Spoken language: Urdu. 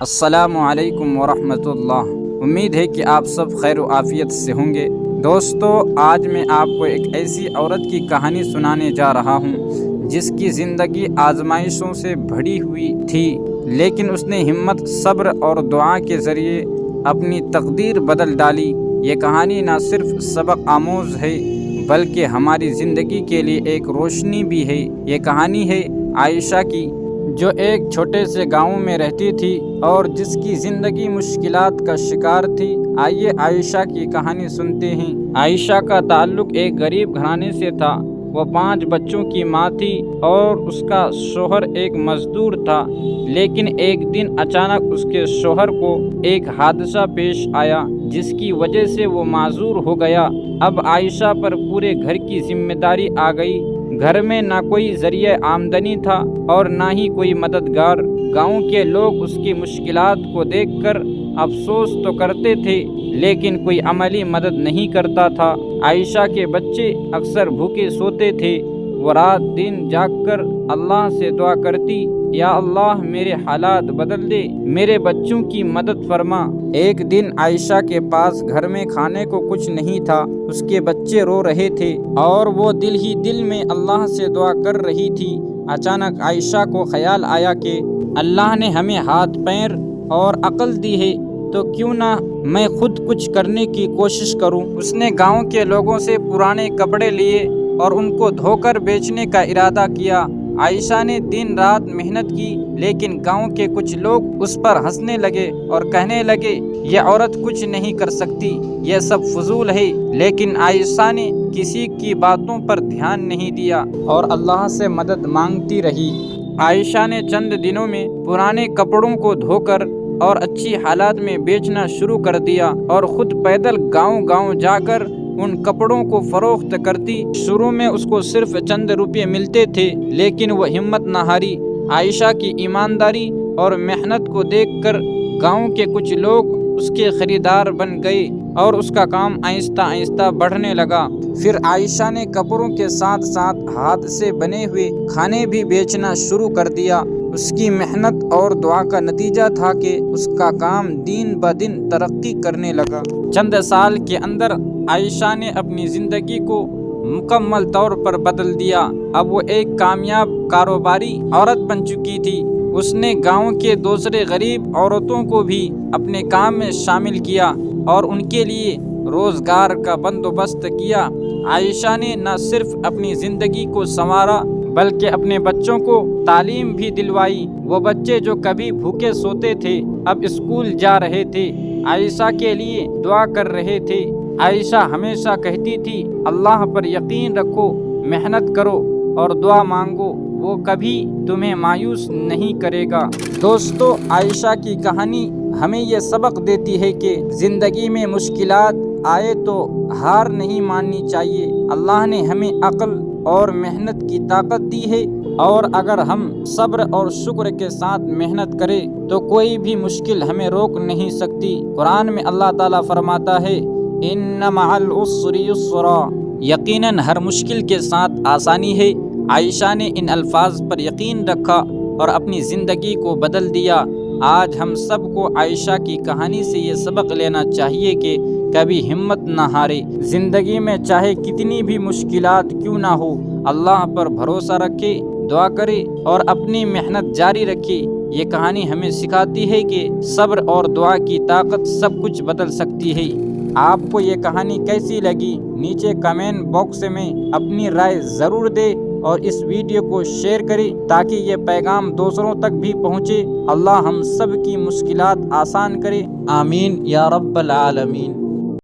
السلام علیکم ورحمۃ اللہ۔ امید ہے کہ آپ سب خیر و عافیت سے ہوں گے۔ دوستو، آج میں آپ کو ایک ایسی عورت کی کہانی سنانے جا رہا ہوں جس کی زندگی آزمائشوں سے بھری ہوئی تھی، لیکن اس نے ہمت، صبر اور دعا کے ذریعے اپنی تقدیر بدل ڈالی۔ یہ کہانی نہ صرف سبق آموز ہے بلکہ ہماری زندگی کے لیے ایک روشنی بھی ہے۔ یہ کہانی ہے عائشہ کی، جو ایک چھوٹے سے گاؤں میں رہتی تھی اور جس کی زندگی مشکلات کا شکار تھی۔ آئیے عائشہ کی کہانی سنتے ہیں۔ عائشہ کا تعلق ایک غریب گھرانے سے تھا۔ وہ 5 بچوں کی ماں تھی اور اس کا شوہر ایک مزدور تھا، لیکن ایک دن اچانک اس کے شوہر کو ایک حادثہ پیش آیا جس کی وجہ سے وہ معذور ہو گیا۔ اب عائشہ پر پورے گھر کی ذمہ داری آ گئی۔ گھر میں نہ کوئی ذریعہ آمدنی تھا اور نہ ہی کوئی مددگار۔ گاؤں کے لوگ اس کی مشکلات کو دیکھ کر افسوس تو کرتے تھے، لیکن کوئی عملی مدد نہیں کرتا تھا۔ عائشہ کے بچے اکثر بھوکے سوتے تھے۔ وہ رات دن جاگ کر اللہ سے دعا کرتی، یا اللہ میرے حالات بدل دے، میرے بچوں کی مدد فرما۔ ایک دن عائشہ کے پاس گھر میں کھانے کو کچھ نہیں تھا۔ اس کے بچے رو رہے تھے اور وہ دل ہی دل میں اللہ سے دعا کر رہی تھی۔ اچانک عائشہ کو خیال آیا کہ اللہ نے ہمیں ہاتھ پیر اور عقل دی ہے، تو کیوں نہ میں خود کچھ کرنے کی کوشش کروں۔ اس نے گاؤں کے لوگوں سے پرانے کپڑے لیے اور ان کو دھو کر بیچنے کا ارادہ کیا۔ عائشہ نے دن رات محنت کی، لیکن گاؤں کے کچھ لوگ اس پر ہنسنے لگے اور کہنے لگے، یہ عورت کچھ نہیں کر سکتی، یہ سب فضول ہے۔ لیکن عائشہ نے کسی کی باتوں پر دھیان نہیں دیا اور اللہ سے مدد مانگتی رہی۔ عائشہ نے چند دنوں میں پرانے کپڑوں کو دھو کر اور اچھی حالات میں بیچنا شروع کر دیا اور خود پیدل گاؤں گاؤں جا کر ان کپڑوں کو فروخت کرتی۔ شروع میں اس کو صرف چند روپے ملتے تھے، لیکن وہ ہمت نہ ہاری۔ عائشہ کی ایمانداری اور محنت کو دیکھ کر گاؤں کے کچھ لوگ اس کے خریدار بن گئے اور اس کا کام آہستہ آہستہ بڑھنے لگا۔ پھر عائشہ نے کپڑوں کے ساتھ ساتھ ہاتھ سے بنے ہوئے کھانے بھی بیچنا شروع کر دیا۔ اس کی محنت اور دعا کا نتیجہ تھا کہ اس کا کام دن بدن ترقی کرنے لگا۔ چند سال کے اندر عائشہ نے اپنی زندگی کو مکمل طور پر بدل دیا۔ اب وہ ایک کامیاب کاروباری عورت بن چکی تھی۔ اس نے گاؤں کے دوسرے غریب عورتوں کو بھی اپنے کام میں شامل کیا اور ان کے لیے روزگار کا بندوبست کیا۔ عائشہ نے نہ صرف اپنی زندگی کو سنوارا بلکہ اپنے بچوں کو تعلیم بھی دلوائی۔ وہ بچے جو کبھی بھوکے سوتے تھے اب اسکول جا رہے تھے، عائشہ کے لیے دعا کر رہے تھے۔ عائشہ ہمیشہ کہتی تھی، اللہ پر یقین رکھو، محنت کرو اور دعا مانگو، وہ کبھی تمہیں مایوس نہیں کرے گا۔ دوستو، عائشہ کی کہانی ہمیں یہ سبق دیتی ہے کہ زندگی میں مشکلات آئے تو ہار نہیں ماننی چاہیے۔ اللہ نے ہمیں عقل اور محنت کی طاقت دی ہے، اور اگر ہم صبر اور شکر کے ساتھ محنت کریں تو کوئی بھی مشکل ہمیں روک نہیں سکتی۔ قرآن میں اللہ تعالیٰ فرماتا ہے، ان مع العسر یسرا، یقیناً ہر مشکل کے ساتھ آسانی ہے۔ عائشہ نے ان الفاظ پر یقین رکھا اور اپنی زندگی کو بدل دیا۔ آج ہم سب کو عائشہ کی کہانی سے یہ سبق لینا چاہیے کہ کبھی ہمت نہ ہارے۔ زندگی میں چاہے کتنی بھی مشکلات کیوں نہ ہو، اللہ پر بھروسہ رکھے، دعا کرے اور اپنی محنت جاری رکھے۔ یہ کہانی ہمیں سکھاتی ہے کہ صبر اور دعا کی طاقت سب کچھ بدل سکتی ہے۔ آپ کو یہ کہانی کیسی لگی؟ نیچے کمنٹ باکس میں اپنی رائے ضرور دیں اور اس ویڈیو کو شیئر کریں تاکہ یہ پیغام دوسروں تک بھی پہنچے۔ اللہ ہم سب کی مشکلات آسان کرے، آمین یا رب العالمین۔